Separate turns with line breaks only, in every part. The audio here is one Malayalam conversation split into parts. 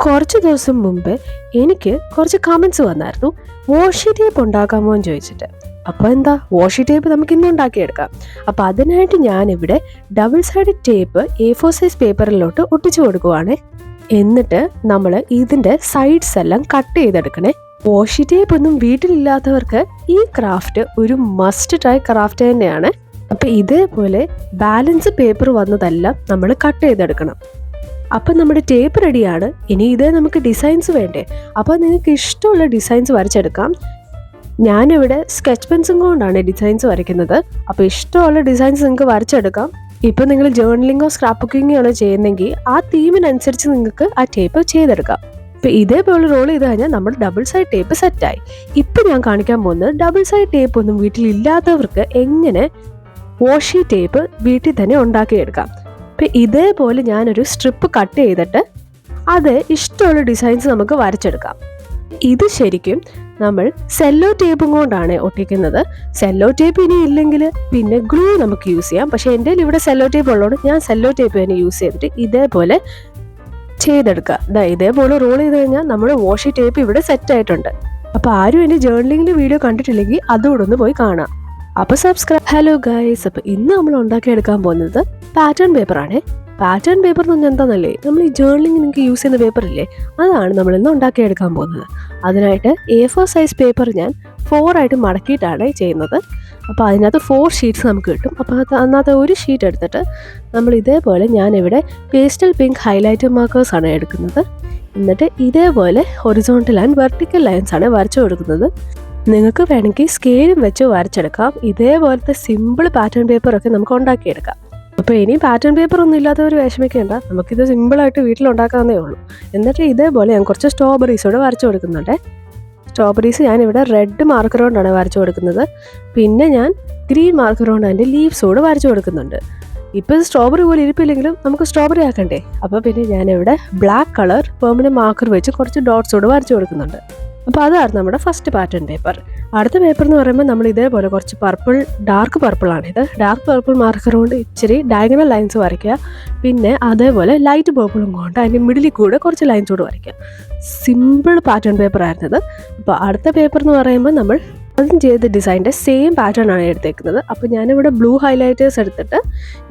കുറച്ച് ദിവസം മുമ്പ് എനിക്ക് കുറച്ച് കമൻസ് വന്നായിരുന്നു വാഷി ടേപ്പ് ഉണ്ടാക്കാമോ എന്ന് ചോദിച്ചിട്ട്. അപ്പോൾ എന്താ, വാഷി ടേപ്പ് നമുക്ക് ഇന്ന് ഉണ്ടാക്കിയെടുക്കാം. അപ്പോൾ അതിനായിട്ട് ഞാനിവിടെ double side tape A4 size പേപ്പറിലോട്ട് ഒട്ടിച്ചു കൊടുക്കുവാണ്. എന്നിട്ട് നമ്മൾ ഇതിൻ്റെ സൈഡ്സ് എല്ലാം കട്ട് ചെയ്തെടുക്കണേ. വാഷി ടേപ്പ് ഒന്നും വീട്ടിലില്ലാത്തവർക്ക് ഈ ക്രാഫ്റ്റ് ഒരു മസ്റ്റ് ട്രൈ ക്രാഫ്റ്റ് തന്നെയാണ്. അപ്പോൾ ഇതേപോലെ ബാലൻസ് പേപ്പർ വന്നതെല്ലാം നമ്മൾ കട്ട് ചെയ്തെടുക്കണം. അപ്പം നമ്മുടെ ടേപ്പ് റെഡിയാണ്. ഇനി ഇതേ നമുക്ക് ഡിസൈൻസ് വേണ്ടേ. അപ്പോൾ നിങ്ങൾക്ക് ഇഷ്ടമുള്ള ഡിസൈൻസ് വരച്ചെടുക്കാം. ഞാനിവിടെ സ്കെച്ച് പെൻസും കൊണ്ടാണ് ഡിസൈൻസ് വരയ്ക്കുന്നത്. അപ്പോൾ ഇഷ്ടമുള്ള ഡിസൈൻസ് നിങ്ങൾക്ക് വരച്ചെടുക്കാം. ഇപ്പം നിങ്ങൾ ജേർണലിങ്ങോ സ്ക്രാപ്പ് ബുക്കിങ്ങോ ആണ് ചെയ്യുന്നെങ്കിൽ ആ തീമിനനുസരിച്ച് നിങ്ങൾക്ക് ആ ടേപ്പ് ചെയ്തെടുക്കാം. ഇപ്പം ഇതേപോലെ റോൾ ചെയ്ത് കഴിഞ്ഞാൽ നമ്മൾ ഡബിൾ സൈഡ് ടേപ്പ് സെറ്റായി. ഇപ്പം ഞാൻ കാണിക്കാൻ പോകുന്നത് ഡബിൾ സൈഡ് ടേപ്പ് ഒന്നും വീട്ടിലില്ലാത്തവർക്ക് എങ്ങനെ വാഷി ടേപ്പ് വീട്ടിൽ തന്നെ ഉണ്ടാക്കിയെടുക്കാം. ഇപ്പം ഇതേപോലെ ഞാനൊരു സ്ട്രിപ്പ് കട്ട് ചെയ്തിട്ട് അത് ഇഷ്ടമുള്ള ഡിസൈൻസ് നമുക്ക് വരച്ചെടുക്കാം. ഇത് ശരിക്കും നമ്മൾ സെല്ലോ ടേപ്പും കൊണ്ടാണ് ഒട്ടിക്കുന്നത്. സെല്ലോ ടേപ്പ് ഇനി ഇല്ലെങ്കിൽ പിന്നെ ഗ്ലൂ നമുക്ക് യൂസ് ചെയ്യാം. പക്ഷേ എൻ്റെ ഇവിടെ സെല്ലോ ടേപ്പ് ഉള്ളതുകൊണ്ട് ഞാൻ സെല്ലോ ടേപ്പ് തന്നെ യൂസ് ചെയ്തിട്ട് ഇതേപോലെ ചെയ്തെടുക്കുക. ഇതേപോലെ റോൾ ചെയ്ത് കഴിഞ്ഞാൽ നമ്മുടെ വാഷി ടേപ്പ് ഇവിടെ സെറ്റ് ആയിട്ടുണ്ട്. അപ്പോൾ ആരും എൻ്റെ ജേർണലിങ്ങിൻ്റെ വീഡിയോ കണ്ടിട്ടില്ലെങ്കിൽ അതുകൂടെ ഒന്ന് പോയി കാണാം. അപ്പോൾ സബ്സ്ക്രൈബ്. ഹലോ ഗൈസ്, അപ്പോൾ ഇന്ന് നമ്മൾ ഉണ്ടാക്കിയെടുക്കാൻ പോകുന്നത് പാറ്റേൺ പേപ്പറാണ്. പാറ്റേൺ പേപ്പർ എന്ന് പറഞ്ഞാൽ എന്താണെന്നല്ലേ, നമ്മൾ ഈ ജേർണലിംഗ് നിങ്ങൾക്ക് യൂസ് ചെയ്യുന്ന പേപ്പറില്ലേ, അതാണ് നമ്മളിന്ന് ഉണ്ടാക്കിയെടുക്കാൻ പോകുന്നത്. അതിനായിട്ട് A4 സൈസ് പേപ്പർ ഞാൻ 4 ആയിട്ട് മടക്കിയിട്ടാണ് ചെയ്യുന്നത്. അപ്പോൾ അതിനകത്ത് 4 ഷീറ്റ്സ് നമുക്ക് കിട്ടും. അപ്പോൾ അതിനകത്ത് ഒരു ഷീറ്റ് എടുത്തിട്ട് നമ്മൾ ഇതേപോലെ ഞാനിവിടെ പേസ്റ്റൽ പിങ്ക് ഹൈലൈറ്റർ മാർക്കേഴ്സാണ് എടുക്കുന്നത്. എന്നിട്ട് ഇതേപോലെ ഹൊറിസോണ്ടൽ ആൻഡ് വെർട്ടിക്കൽ ലൈൻസ് ആണ് വരച്ചു കൊടുക്കുന്നത്. നിങ്ങൾക്ക് വേണമെങ്കിൽ സ്കെയിലും വെച്ച് വരച്ചെടുക്കാം. ഇതേപോലത്തെ സിമ്പിൾ പാറ്റേൺ പേപ്പറൊക്കെ നമുക്ക് ഉണ്ടാക്കിയെടുക്കാം. അപ്പോൾ ഇനി പാറ്റേൺ പേപ്പർ ഒന്നും ഇല്ലാത്തവർ വിഷമിക്കേണ്ട, നമുക്കിത് സിമ്പിളായിട്ട് വീട്ടിലുണ്ടാക്കാവുന്നേ ഉള്ളൂ. എന്നിട്ട് ഇതേപോലെ ഞാൻ കുറച്ച് സ്ട്രോബെറീസോടെ വരച്ചു കൊടുക്കുന്നുണ്ട്. സ്ട്രോബെറീസ് ഞാനിവിടെ റെഡ് മാർക്കർ കൊണ്ടാണ് വരച്ചു കൊടുക്കുന്നത്. പിന്നെ ഞാൻ ഗ്രീൻ മാർക്കർ കൊണ്ട് അതിൻ്റെ ലീവ്സോട് വരച്ചു കൊടുക്കുന്നുണ്ട്. ഇപ്പോൾ സ്ട്രോബെറി പോലെ ഇരിപ്പില്ലെങ്കിലും നമുക്ക് സ്ട്രോബെറി ആക്കണ്ടേ. അപ്പോൾ പിന്നെ ഞാനിവിടെ ബ്ലാക്ക് കളർ പെർമനന്റ് മാർക്കർ വെച്ച് കുറച്ച് ഡോട്ട്സോട് വരച്ചു കൊടുക്കുന്നുണ്ട്. അപ്പോൾ അതാണ് നമ്മുടെ ഫസ്റ്റ് പാറ്റേൺ പേപ്പർ. അടുത്ത പേപ്പർ എന്ന് പറയുമ്പോൾ നമ്മൾ ഇതേപോലെ കുറച്ച് പർപ്പിൾ, ഡാർക്ക് പർപ്പിളാണിത്. ഡാർക്ക് പർപ്പിൾ മാർക്കർ കൊണ്ട് ഇച്ചിരി ഡയഗണൽ ലൈൻസ് വരയ്ക്കുക. പിന്നെ അതേപോലെ ലൈറ്റ് പർപ്പിളും കൊണ്ട് അതിൻ്റെ മിഡിലിൽ കൂടെ കുറച്ച് ലൈൻസ് കൂടെ വരയ്ക്കുക. സിമ്പിൾ പാറ്റേൺ പേപ്പർ ആയിരുന്നത്. അപ്പോൾ അടുത്ത പേപ്പർ എന്ന് പറയുമ്പോൾ നമ്മൾ അതും ചെയ്ത ഡിസൈൻ്റെ സെയിം പാറ്റേൺ ആണ് എടുത്തേക്കുന്നത്. അപ്പോൾ ഞാനിവിടെ ബ്ലൂ ഹൈലൈറ്റേഴ്സ് എടുത്തിട്ട്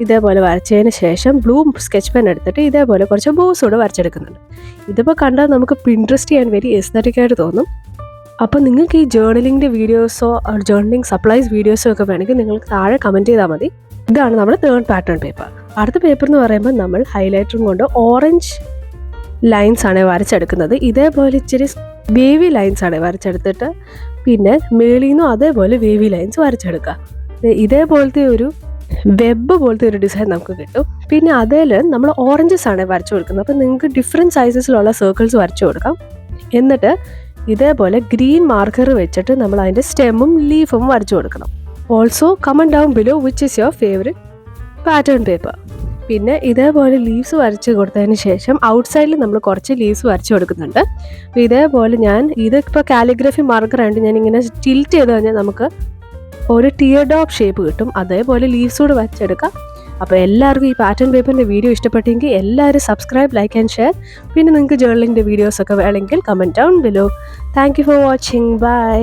ഇതേപോലെ വരച്ചതിന് ശേഷം ബ്ലൂ സ്കെച്ച് പെൻ എടുത്തിട്ട് ഇതേപോലെ കുറച്ച് ബോസ് കൂടെ വരച്ചെടുക്കുന്നുണ്ട്. ഇതിപ്പോൾ കണ്ടാൽ നമുക്ക് പിൻട്രസ്റ്റ് ചെയ്യാൻ വെരി എസ്തറ്റിക് ആയിട്ട് തോന്നും. അപ്പോൾ നിങ്ങൾക്ക് ഈ ജേർണലിങ്ങിൻ്റെ വീഡിയോസോ ജേർണലിംഗ് സപ്ലൈസ് വീഡിയോസോ ഒക്കെ വേണമെങ്കിൽ നിങ്ങൾക്ക് താഴെ കമൻറ്റ് ചെയ്താൽ മതി. ഇതാണ് നമ്മുടെ തേർഡ് പാറ്റേൺ പേപ്പർ. അടുത്ത പേപ്പർ എന്ന് പറയുമ്പോൾ നമ്മൾ ഹൈലൈറ്ററും കൊണ്ട് ഓറഞ്ച് ലൈൻസ് ആണ് വരച്ചെടുക്കുന്നത്. ഇതേപോലെ ഇച്ചിരി വേവി ലൈൻസ് ആണ് വരച്ചെടുത്തിട്ട് പിന്നെ മേളിൽ നിന്നും അതേപോലെ വേവി ലൈൻസ് വരച്ചെടുക്കുക. ഇതേപോലത്തെ ഒരു വെബ് പോലത്തെ ഒരു ഡിസൈൻ നമുക്ക് കിട്ടും. പിന്നെ അതിൽ നമ്മൾ ഓറഞ്ചസ് ആണ് വരച്ചു കൊടുക്കുന്നത്. അപ്പോൾ നിങ്ങൾക്ക് ഡിഫറെൻറ്റ് സൈസസിലുള്ള സർക്കിൾസ് വരച്ചു കൊടുക്കാം. എന്നിട്ട് ഇതേപോലെ ഗ്രീൻ മാർക്കർ വെച്ചിട്ട് നമ്മൾ അതിൻ്റെ സ്റ്റെമ്മും ലീഫും വരച്ചു കൊടുക്കണം. Also comment down below which is your favourite pattern paper. പിന്നെ ഇതേപോലെ ലീവ്സ് വരച്ച് കൊടുത്തതിന് ശേഷം ഔട്ട് സൈഡിൽ നമ്മൾ കുറച്ച് ലീവ്സ് വരച്ച് കൊടുക്കുന്നുണ്ട്. അപ്പോൾ ഇതേപോലെ ഇതിപ്പോൾ കാലിഗ്രഫി മാർക്കർ ആയിട്ട് ഞാനിങ്ങനെ ടിൽറ്റ് ചെയ്ത് കഴിഞ്ഞാൽ നമുക്ക് ഒരു ടിയർ ഡോപ്പ് ഷേപ്പ് കിട്ടും. അതേപോലെ ലീവ്സ് കൂടെ വരച്ചെടുക്കാം. അപ്പോൾ എല്ലാവർക്കും ഈ പാറ്റേൺ പേപ്പറിൻ്റെ വീഡിയോ ഇഷ്ടപ്പെട്ടെങ്കിൽ എല്ലാവരും സബ്സ്ക്രൈബ്, ലൈക്ക് ആൻഡ് ഷെയർ. പിന്നെ നിങ്ങൾക്ക് ജേർണലിങ്ങിൻ്റെ വീഡിയോസൊക്കെ വേണമെങ്കിൽ comment down below. Thank you for watching. By.